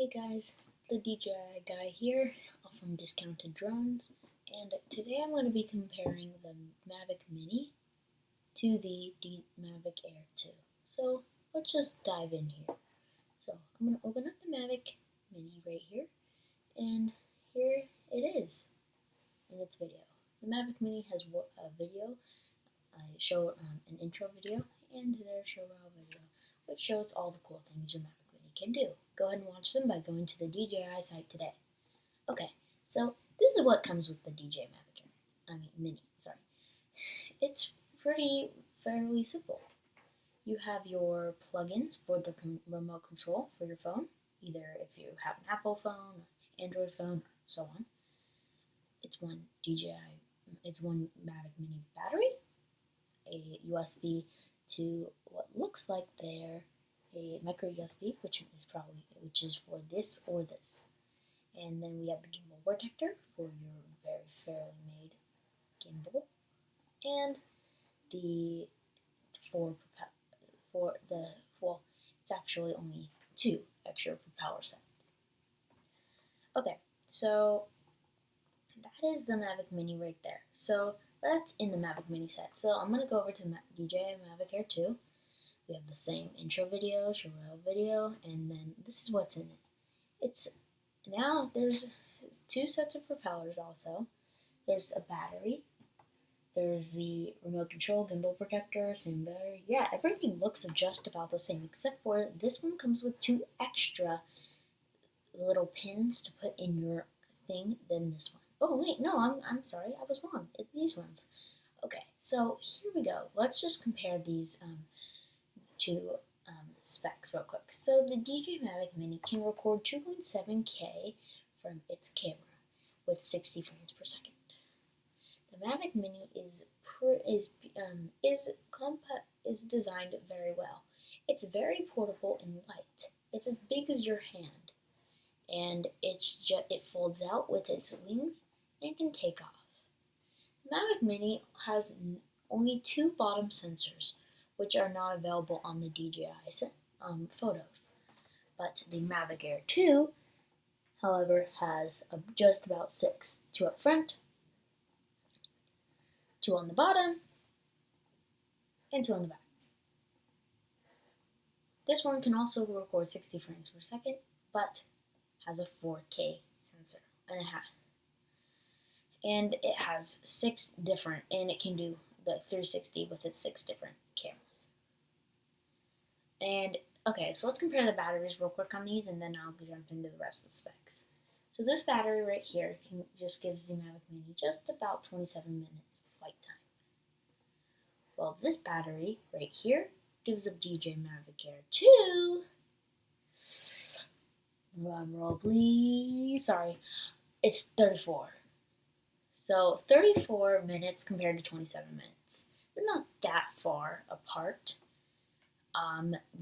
Hey guys, the DJI guy here from Discounted Drones, and today I'm going to be comparing the Mavic Mini to the Mavic Air 2. So let's just dive in here. So I'm going to open up the Mavic Mini right here, and here it is in its video. The Mavic Mini has a video, an intro video, and their show raw video, which shows all the cool things your Mavic Mini can do. Go ahead and watch them by going to the DJI site today. Okay, so this is what comes with the DJI Mavic Air. Mini, sorry. It's fairly simple. You have your plugins for the remote control for your phone, either if you have an Apple phone, Android phone, or so on. It's one Mavic Mini battery, a USB to what looks like a micro USB, which is for this or this. And then we have the gimbal protector for your very fairly made gimbal, and it's actually only 2 extra propeller sets. Okay, so that is the Mavic Mini right there. So that's in the Mavic Mini set. So I'm going to go over to the DJI Mavic Air 2. We have the same intro video, show video, and then this is what's in it. Now there's 2 sets of propellers also. There's a battery. There's the remote control, gimbal protector, same battery. Yeah, everything looks just about the same, except for this one comes with 2 extra little pins to put in your thing than this one. Oh wait, no, I'm sorry, I was wrong. It's these ones. Okay, so here we go. Let's just compare these two specs real quick. So the DJI Mavic Mini can record 2.7K from its camera with 60 frames per second. The Mavic Mini is designed very well. It's very portable and light. It's as big as your hand, and it folds out with its wings and can take off. The Mavic Mini has only 2 bottom sensors, which are not available on the DJI photos. But the Mavic Air 2, however, has just about 6. 2 up front, 2 on the bottom, and 2 on the back. This one can also record 60 frames per second, but has a 4K sensor and a half. And it has 6 different, and it can do the 360 with its 6 different cameras. And okay, so let's compare the batteries real quick on these, and then I'll jump into the rest of the specs. So this battery right here just gives the Mavic Mini just about 27 minutes flight time. Well, this battery right here gives the DJI Mavic Air 2, drumroll please, sorry, it's 34. So 34 minutes compared to 27 minutes. They're not that far apart,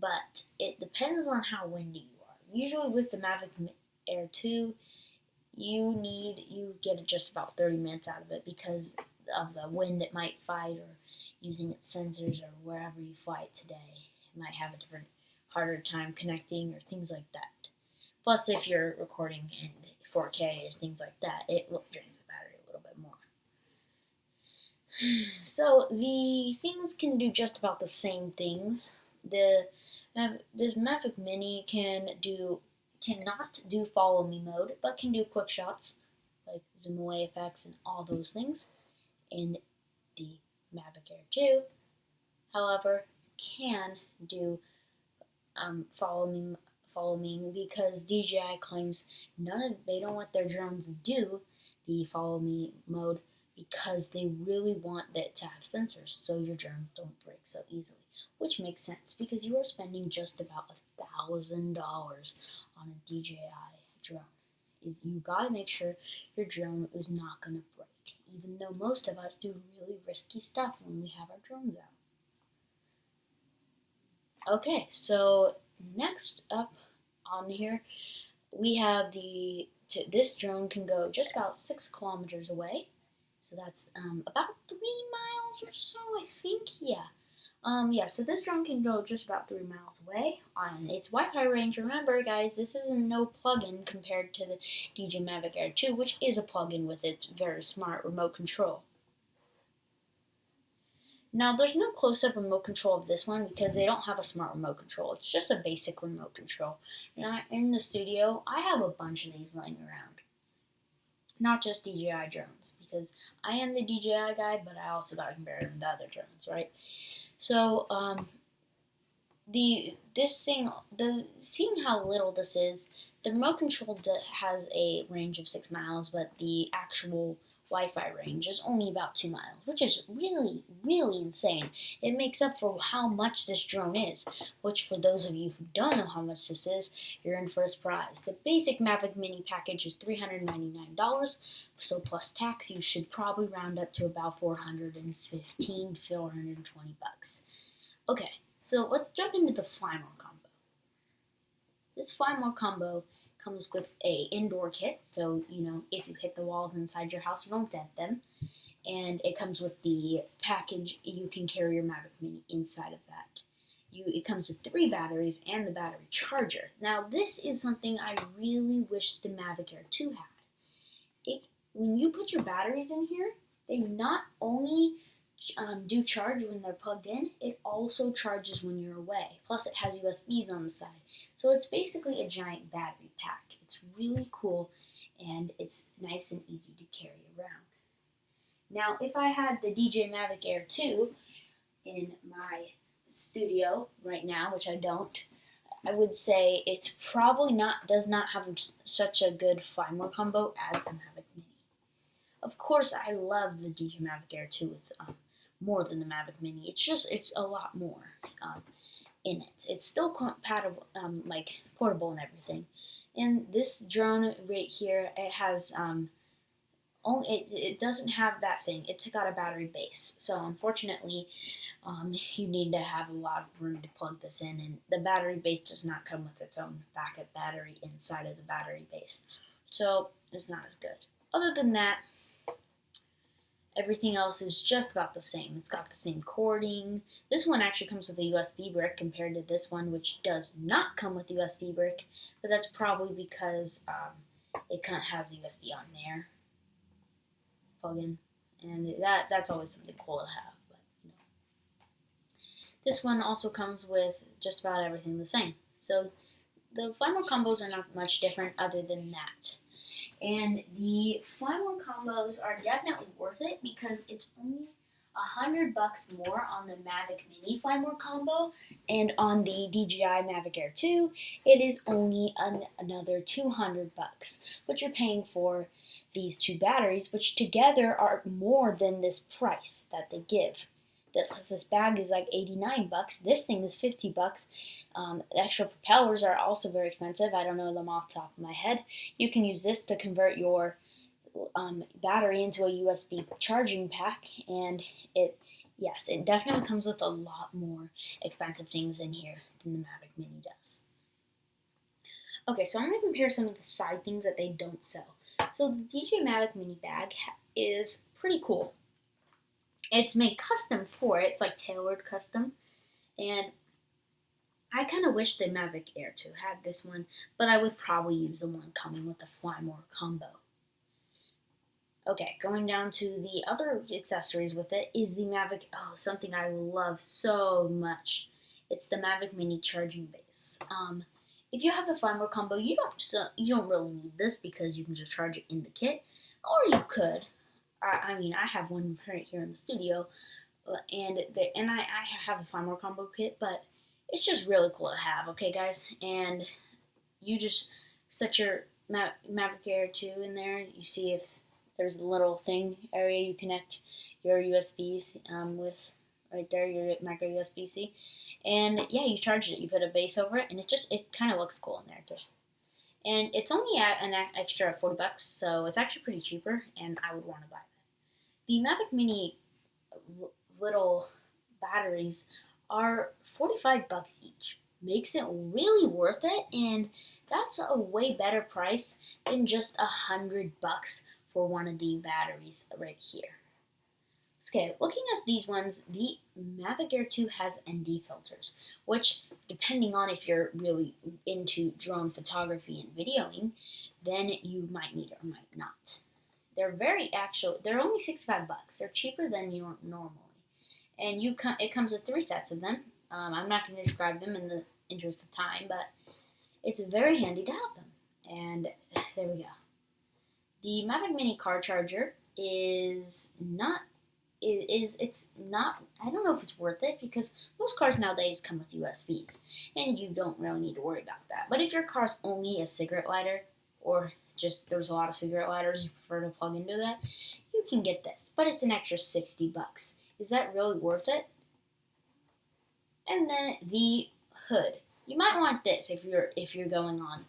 but it depends on how windy you are. Usually with the Mavic Air 2, you get just about 30 minutes out of it because of the wind it might fight, or using its sensors, or wherever you fly it today. It might have a harder time connecting or things like that. Plus, if you're recording in 4K or things like that, it drains the battery a little bit more. So the things can do just about the same things. This Mavic Mini cannot do follow me mode, but can do quick shots like zoom away effects and all those things. In the Mavic Air 2, however, can do follow me because DJI claims they don't want their drones to do the follow me mode because they really want it to have sensors so your drones don't break so easily, which makes sense because you are spending just about $1,000 on a DJI drone. You gotta make sure your drone is not gonna break, even though most of us do really risky stuff when we have our drones out. Okay, so next up on here, we have this drone can go just about 6 kilometers away. So that's about 3 miles or so, I think, yeah. Yeah, so this drone can go just about 3 miles away on its Wi-Fi range. Remember, guys, this is no plug-in compared to the DJ Mavic Air 2, which is a plug-in with its very smart remote control. Now, there's no close-up remote control of this one because they don't have a smart remote control. It's just a basic remote control. Now, in the studio, I have a bunch of these lying around. Not just DJI drones, because I am the DJI guy, but I also got to compare them to other drones, right? So, seeing how little this is, the remote control has a range of 6 miles, but the actual Wi-Fi range is only about 2 miles, which is really, really insane. It makes up for how much this drone is, which for those of you who don't know how much this is, you're in for a surprise. The basic Mavic Mini package is $399, so plus tax, you should probably round up to about $415, $420. Okay, so let's jump into the Fly More combo. This Fly More combo comes with a indoor kit, so if you hit the walls inside your house, you don't dent them. And it comes with the package. You can carry your Mavic Mini inside of that. It comes with 3 batteries and the battery charger. Now, this is something I really wish the Mavic Air 2 had. When you put your batteries in here, they not only do charge when they're plugged in, it also charges when you're away. Plus, it has USBs on the side. So it's basically a giant battery pack. It's really cool, and it's nice and easy to carry around. Now, if I had the DJ Mavic Air 2 in my studio right now, which I don't, I would say it's probably does not have such a good Fly More combo as the Mavic Mini. Of course, I love the DJ Mavic Air 2 with more than the Mavic Mini. It's a lot more in it. It's still compatible, like portable and everything. And this drone right here, it has it doesn't have that thing. It's got a battery base. So unfortunately, you need to have a lot of room to plug this in, and the battery base does not come with its own backup battery inside of the battery base. So it's not as good. Other than that, everything else is just about the same. It's got the same cording. This one actually comes with a USB brick compared to this one, which does not come with a USB brick, but that's probably because it kind of has a USB on there, plug-in, and that's always something cool to have. But this one also comes with just about everything the same. So the Fly More combos are not much different other than that. And the Fly More combos are definitely worth it because it's only $100 more on the Mavic Mini Fly More combo, and on the DJI Mavic Air 2, it is only another $200, but you're paying for these 2 batteries, which together are more than this price that they give. This bag is like $89. This thing is $50. The extra propellers are also very expensive. I don't know them off the top of my head. You can use this to convert your battery into a USB charging pack, and it definitely comes with a lot more expensive things in here than the Mavic Mini does. Okay, so I'm going to compare some of the side things that they don't sell. So the DJ Mavic Mini bag is pretty cool. It's made custom for it. It's like tailored custom. And I kind of wish the Mavic Air 2 had this one, but I would probably use the one coming with the Fly More combo. Okay, going down to the other accessories with it is the Mavic, something I love so much. It's the Mavic Mini charging base. If you have the Fly More combo, you don't really need this because you can just charge it in the kit, or you could. I have one right here in the studio, and I have a Fly More combo kit, but it's just really cool to have, okay, guys? And you just set your Mavic Air 2 in there. You see if there's a little thing area you connect your USBs with right there, your micro USB-C. And yeah, you charge it. You put a base over it, and it kind of looks cool in there too. And it's only an extra $40, so it's actually pretty cheaper, and I would want to buy that. The Mavic Mini little batteries are $45 each. Makes it really worth it, and that's a way better price than just $100 for one of the batteries right here. It's Okay, looking at these ones, the Mavic Air 2 has ND filters, which, depending on if you're really into drone photography and videoing, then you might need it or might not. They're only $65. They're cheaper than you normally. And it comes with 3 sets of them. I'm not going to describe them in the interest of time, but it's very handy to have them. And there we go. The Mavic Mini car charger is not it's not, I don't know if it's worth it, because most cars nowadays come with USBs and you don't really need to worry about that. But if your car's only a cigarette lighter, or just there's a lot of cigarette lighters you prefer to plug into that, you can get this, but it's an extra $60. Is that really worth it? And then the hood. You might want this if you're going on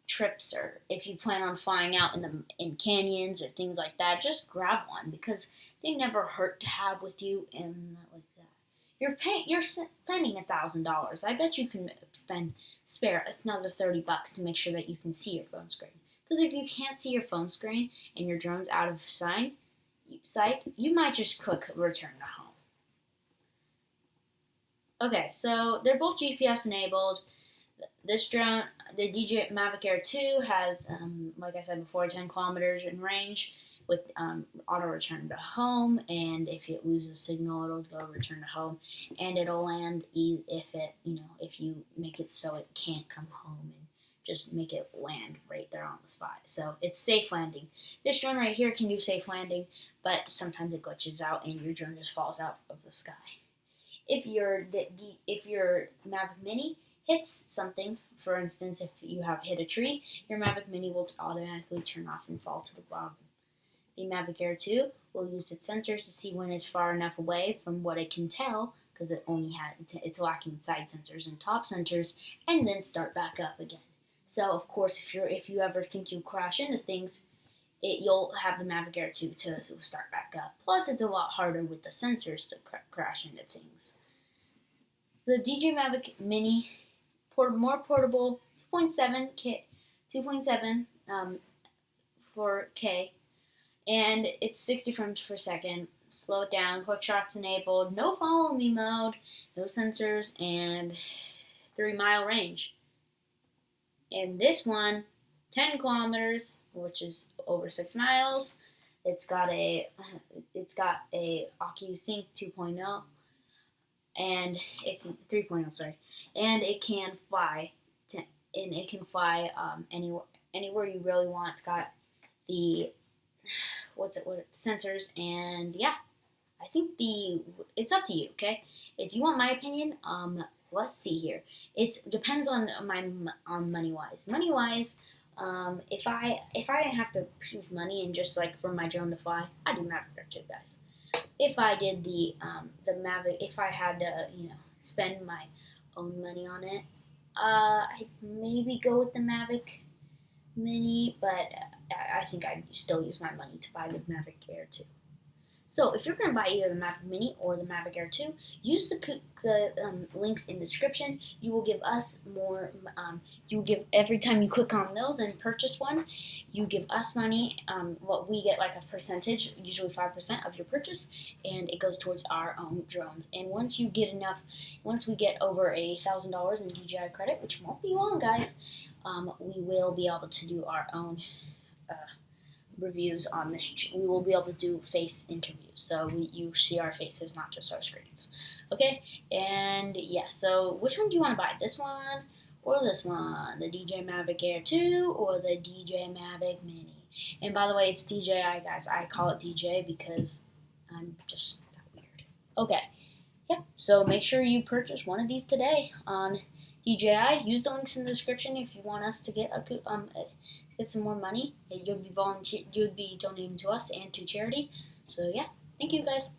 trips, or if you plan on flying out in canyons or things like that. Just grab one, because they never hurt to have with you, and like that. You're spending $1,000. I bet you can spare another $30 to make sure that you can see your phone screen. Because if you can't see your phone screen and your drone's out of sight, you might just click return to home. Okay, so they're both GPS enabled. This drone, the DJI Mavic Air 2, has, like I said before, 10 kilometers in range with auto return to home. And if it loses signal, it'll go return to home, and it'll land if you make it so it can't come home, and just make it land right there on the spot. So it's safe landing. This drone right here can do safe landing, but sometimes it glitches out and your drone just falls out of the sky. If your Mavic Mini hits something, for instance, if you have hit a tree, your Mavic Mini will automatically turn off and fall to the bottom. The Mavic Air 2 will use its sensors to see when it's far enough away from what it can tell, because it's lacking side sensors and top sensors, and then start back up again. So of course, if you ever think you crash into things, you'll have the Mavic Air 2 to start back up. Plus, it's a lot harder with the sensors to crash into things. The DJI Mavic Mini, more portable, 2.7 4K, and it's 60 frames per second. Slow it down, quick shots enabled, no follow me mode, no sensors, and 3-mile range. And this one, 10 kilometers, which is over 6 miles. It's got a OcuSync 2.0. And it can 3.0, sorry, and it can fly anywhere you really want. It's got the sensors, and yeah, I think it's up to you. Okay, if you want my opinion, let's see here. It depends on money wise. If I have to choose money and just like for my drone to fly, I do Mavic Air 2, guys. If I did the Mavic, if I had to, spend my own money on it, I'd maybe go with the Mavic Mini, but I think I'd still use my money to buy the Mavic Air 2. So if you're going to buy either the Mavic Mini or the Mavic Air 2, use the links in the description. You will give us more. Every time you click on those and purchase one, you give us money. What we get, like a percentage, usually 5% of your purchase, and it goes towards our own drones. And once we get over $1,000 in DJI credit, which won't be long, guys, we will be able to do our own reviews on this. We will be able to do face interviews, so you see our faces, not just our screens. Okay, and yes, so which one do you want to buy? This one or this one? The DJI Mavic Air 2 or the DJI Mavic Mini? And by the way, it's DJI, guys. I call it DJI because I'm just that weird. Okay, yeah, so make sure you purchase one of these today on DJI. Use the links in the description if you want us to get some more money. You'll be donating to us and to charity. So yeah, thank you, guys.